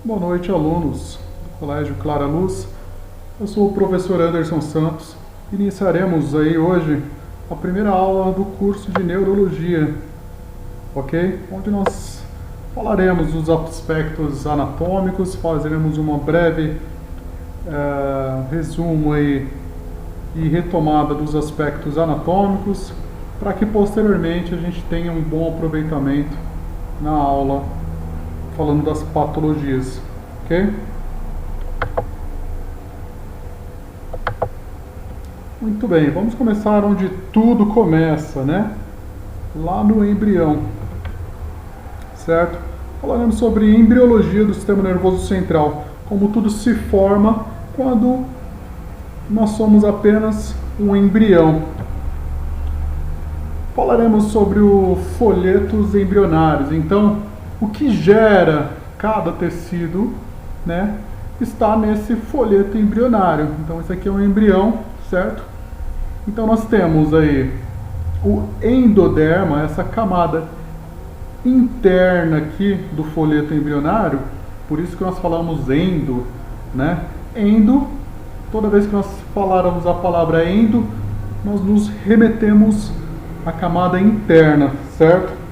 Boa noite, alunos do Colégio Clara Luz. Eu sou o professor Anderson Santos. Iniciaremos aí hoje a primeira aula do curso de Neurologia, ok? Onde nós falaremos dos aspectos anatômicos, fazeremos uma breve resumo aí e retomada dos aspectos anatômicos, para que posteriormente a gente tenha um bom aproveitamento na aula, falando das patologias, ok? Muito bem, vamos começar onde tudo começa, né? Lá no embrião, certo? Falaremos sobre embriologia do sistema nervoso central, como tudo se forma quando nós somos apenas um embrião. Falaremos sobre os folhetos embrionários. Então, o que gera cada tecido, né, está nesse folheto embrionário. Então, esse aqui é um embrião, certo? Então, nós temos aí o endoderma, essa camada interna aqui do folheto embrionário. Por isso que nós falamos endo, né? Endo, toda vez que nós falarmos a palavra endo, nós nos remetemos à camada interna, certo?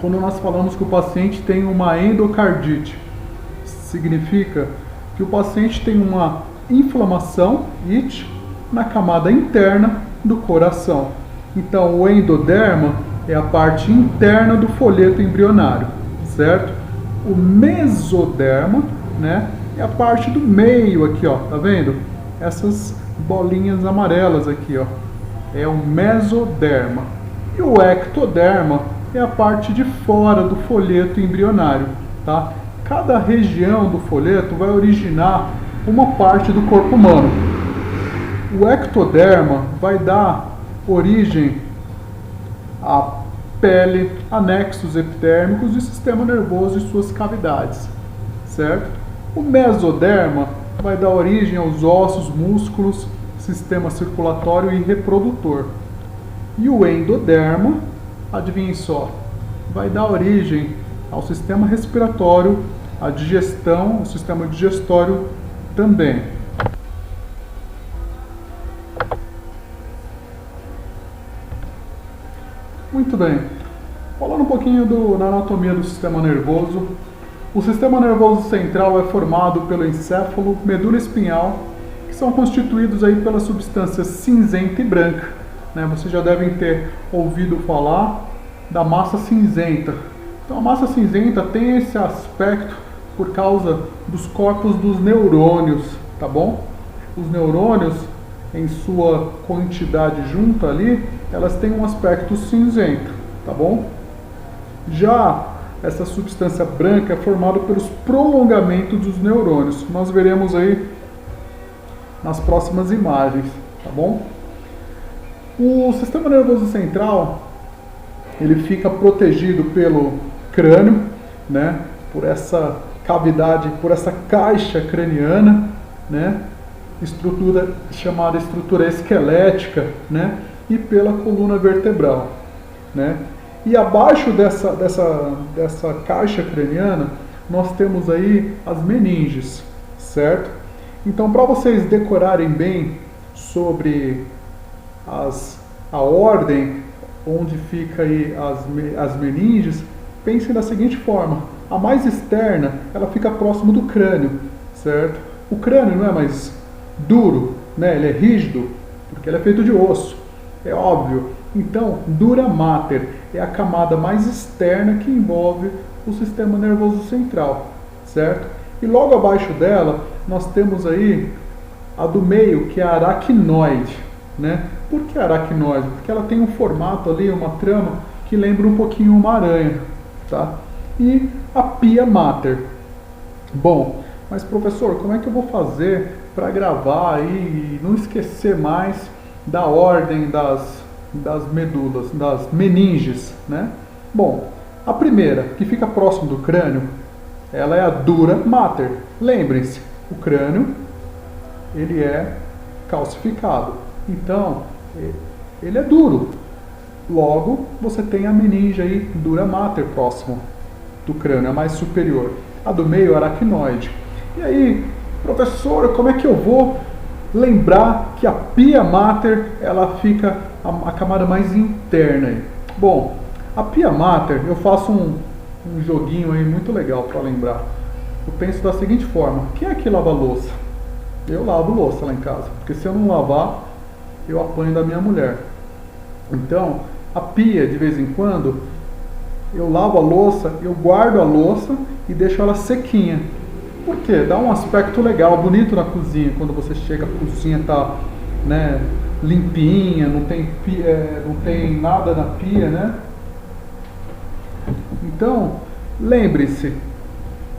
Quando nós falamos que o paciente tem uma endocardite, significa que o paciente tem uma inflamação, it, na camada interna do coração. Então, o endoderma é a parte interna do folheto embrionário, certo? O mesoderma, né, é a parte do meio aqui, ó, tá vendo? Essas bolinhas amarelas aqui, ó, é o mesoderma. E o ectoderma é a parte de fora do folheto embrionário, tá? Cada região do folheto vai originar uma parte do corpo humano. O ectoderma vai dar origem à pele, anexos epidérmicos e sistema nervoso e suas cavidades, certo? O mesoderma vai dar origem aos ossos, músculos, sistema circulatório e reprodutor. E o endoderma, adivinhem só, vai dar origem ao sistema respiratório, à digestão, ao sistema digestório também. Muito bem. Falando um pouquinho na anatomia do sistema nervoso. O sistema nervoso central é formado pelo encéfalo, medula espinhal, que são constituídos aí pela substância cinzenta e branca, né? Vocês já devem ter ouvido falar da massa cinzenta. Então, a massa cinzenta tem esse aspecto por causa dos corpos dos neurônios, tá bom? Os neurônios, em sua quantidade junta ali, elas têm um aspecto cinzento, tá bom? Já essa substância branca é formada pelos prolongamentos dos neurônios. Nós veremos aí nas próximas imagens, tá bom? O sistema nervoso central, ele fica protegido pelo crânio, né? Por essa cavidade, por essa caixa craniana, né? Chamada estrutura esquelética, né? E pela coluna vertebral, né? E abaixo dessa caixa craniana, nós temos aí as meninges, certo? Então, para vocês decorarem bem sobre a ordem onde fica aí as meninges, pensem da seguinte forma: a mais externa, ela fica próximo do crânio, certo? O crânio não é mais duro, né? Ele é rígido, porque ele é feito de osso, é óbvio. Então, dura mater é a camada mais externa que envolve o sistema nervoso central, certo? E logo abaixo dela, nós temos aí a do meio, que é a aracnoide, né? Por que aracnoide? Porque ela tem um formato ali, uma trama, que lembra um pouquinho uma aranha, tá? E a pia mater. Bom, mas professor, como é que eu vou fazer para gravar aí e não esquecer mais da ordem das medulas, das meninges, né? Bom, a primeira, que fica próximo do crânio, ela é a dura mater. Lembrem-se, o crânio, ele é calcificado. Então, ele é duro. Logo, você tem a meninge aí, dura mater, próximo do crânio, a mais superior. a do meio aracnoide. E aí, professor, como é que eu vou lembrar que a pia mater ela fica a camada mais interna aí? Bom, a pia mater, eu faço um joguinho aí muito legal para lembrar. Eu penso da seguinte forma: quem é que lava a louça? Eu lavo louça lá em casa, porque se eu não lavar, eu apanho da minha mulher. Então, a pia, de vez em quando, eu lavo a louça, eu guardo a louça e deixo ela sequinha. Por quê? Dá um aspecto legal, bonito na cozinha. Quando você chega, a cozinha está, né, limpinha, não tem nada na pia, né? Então, lembre-se,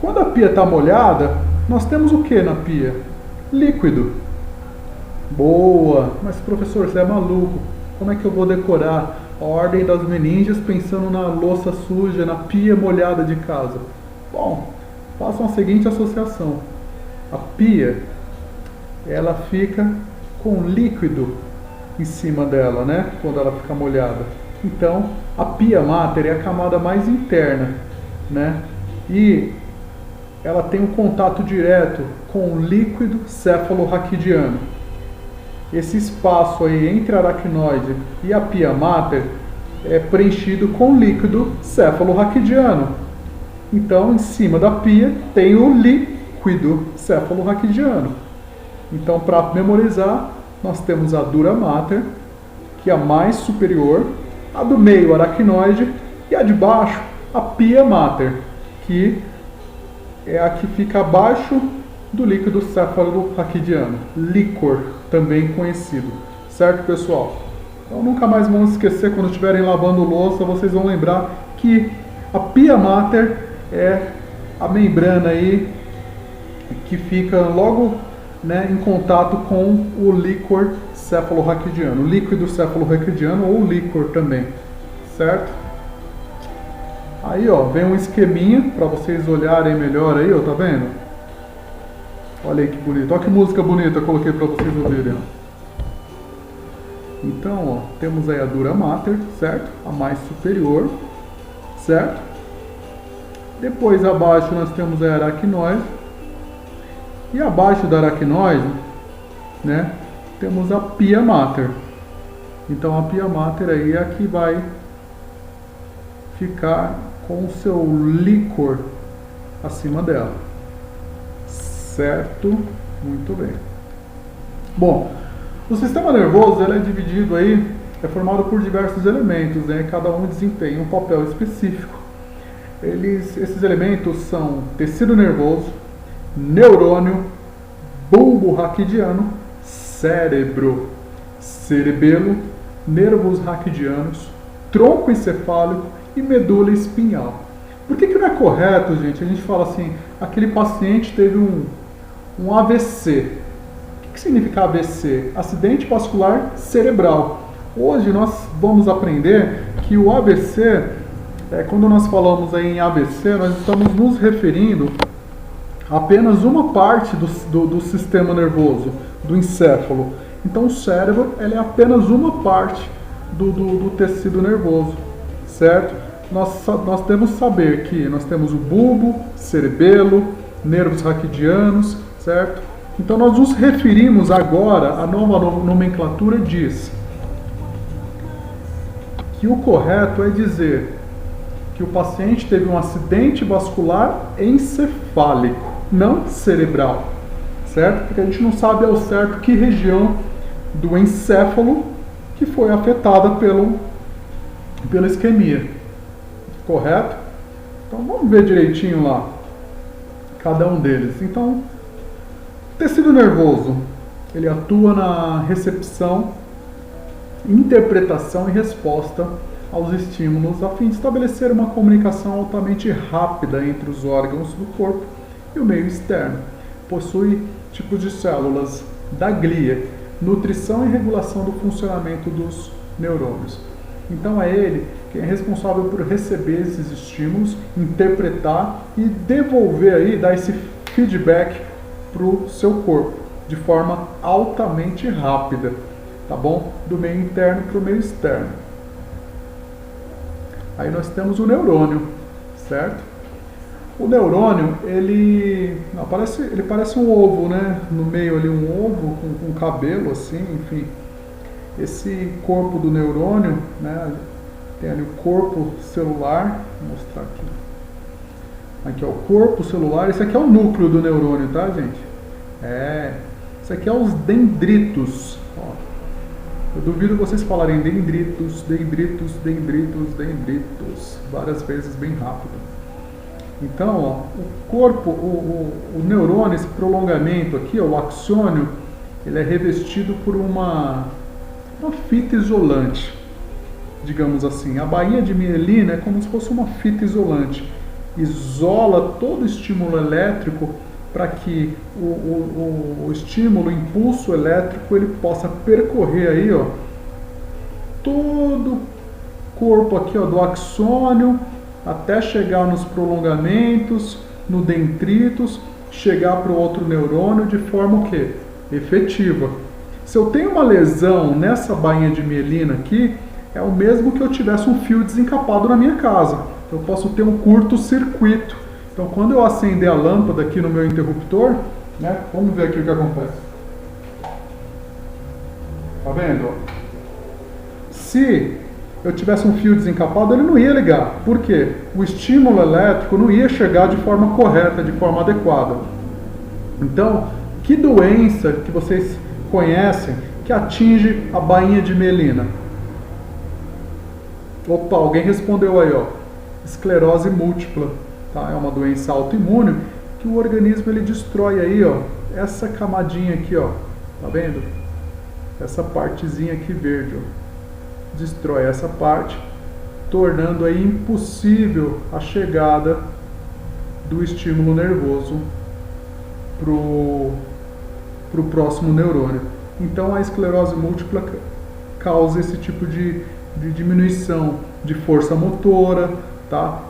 quando a pia está molhada, nós temos o que na pia? Líquido. Boa! Mas professor, você é maluco. Como é que eu vou decorar a ordem das meninges pensando na louça suja, na pia molhada de casa? Bom, façam a seguinte associação. A pia, ela fica com líquido em cima dela, né? Quando ela fica molhada. Então, a pia mater é a camada mais interna, né? E ela tem um contato direto com o líquido cefalorraquidiano. Esse espaço aí entre a aracnoide e a pia mater é preenchido com líquido cefalorraquidiano. Então, em cima da pia tem o líquido cefalorraquidiano. Então, para memorizar, nós temos a dura mater, que é a mais superior, a do meio aracnoide e a de baixo, a pia mater, que é a que fica abaixo do líquido cefalorraquidiano, líquor, também conhecido. Certo, pessoal? Então nunca mais vão esquecer, quando estiverem lavando louça, vocês vão lembrar que a pia mater é a membrana aí que fica logo, né, em contato com o líquor cefalorraquidiano, líquido cefalorraquidiano ou líquor também, certo? Aí, ó, vem um esqueminha para vocês olharem melhor aí, ó, tá vendo? Olha aí que bonito, olha que música bonita eu coloquei para vocês ouvirem, ó. Então, ó, temos aí a dura mater, certo? A mais superior, certo? Depois abaixo nós temos a aracnoide. E abaixo da aracnoide, né, temos a pia mater. Então a pia mater aí é a que vai ficar com o seu líquor acima dela. Certo? Muito bem. Bom, o sistema nervoso ele é dividido aí, é formado por diversos elementos, né? Cada um desempenha um papel específico. Esses elementos são tecido nervoso, neurônio, bulbo raquidiano, cérebro, cerebelo, nervos raquidianos, tronco encefálico e medula espinhal. Por que não é correto, gente? A gente fala assim, aquele paciente teve um AVC. O que significa AVC? Acidente vascular cerebral. Hoje nós vamos aprender que o AVC, quando nós falamos aí em AVC, nós estamos nos referindo a apenas uma parte do sistema nervoso, do encéfalo. Então o cérebro ele é apenas uma parte do tecido nervoso, certo? Nós temos que saber que nós temos o bulbo, cerebelo, nervos raquidianos, certo? Então nós nos referimos agora, a nova nomenclatura diz que o correto é dizer que o paciente teve um acidente vascular encefálico, não cerebral, certo? Porque a gente não sabe ao certo que região do encéfalo que foi afetada pela isquemia, correto? Então vamos ver direitinho lá, cada um deles. Então, o tecido nervoso, ele atua na recepção, interpretação e resposta aos estímulos, a fim de estabelecer uma comunicação altamente rápida entre os órgãos do corpo e o meio externo. Possui tipos de células da glia, nutrição e regulação do funcionamento dos neurônios. Então é ele quem é responsável por receber esses estímulos, interpretar e devolver aí, dar esse feedback para o seu corpo, de forma altamente rápida, tá bom? Do meio interno para o meio externo. Aí nós temos o neurônio, certo? O neurônio, ele parece um ovo, né? No meio ali um ovo com cabelo assim, enfim. Esse corpo do neurônio, né? Tem ali o corpo celular, vou mostrar aqui. Aqui é o corpo celular, esse aqui é o núcleo do neurônio, tá, gente? Isso aqui é os dendritos. Ó. Eu duvido vocês falarem dendritos, dendritos, dendritos, dendritos, várias vezes bem rápido. Então, ó, o corpo, o neurônio, esse prolongamento aqui, ó, o axônio, ele é revestido por uma fita isolante, digamos assim. A bainha de mielina é como se fosse uma fita isolante. Isola todo o estímulo elétrico para que o estímulo, o impulso elétrico, ele possa percorrer aí, ó, todo o corpo aqui, ó, do axônio, até chegar nos prolongamentos, no dendritos, chegar para o outro neurônio de forma o quê? Efetiva. Se eu tenho uma lesão nessa bainha de mielina aqui, é o mesmo que eu tivesse um fio desencapado na minha casa. Eu posso ter um curto-circuito. Então, quando eu acender a lâmpada aqui no meu interruptor, né, vamos ver aqui o que acontece. Tá vendo? Se eu tivesse um fio desencapado, ele não ia ligar. Por quê? O estímulo elétrico não ia chegar de forma correta, de forma adequada. Então, que doença que vocês conhecem que atinge a bainha de mielina? Opa, alguém respondeu aí, ó. Esclerose múltipla, tá? É uma doença autoimune que o organismo ele destrói aí, ó, essa camadinha aqui, ó. Tá vendo? Essa partezinha aqui verde, ó. Destrói essa parte, tornando aí impossível a chegada do estímulo nervoso pro próximo neurônio. Então a esclerose múltipla causa esse tipo de diminuição de força motora, tá?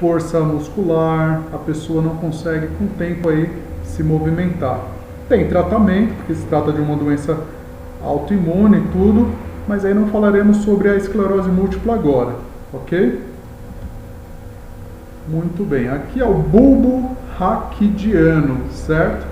Força muscular, a pessoa não consegue com o tempo aí se movimentar. Tem tratamento, porque se trata de uma doença autoimune e tudo, mas aí não falaremos sobre a esclerose múltipla agora, ok? Muito bem, aqui é o bulbo raquidiano, certo?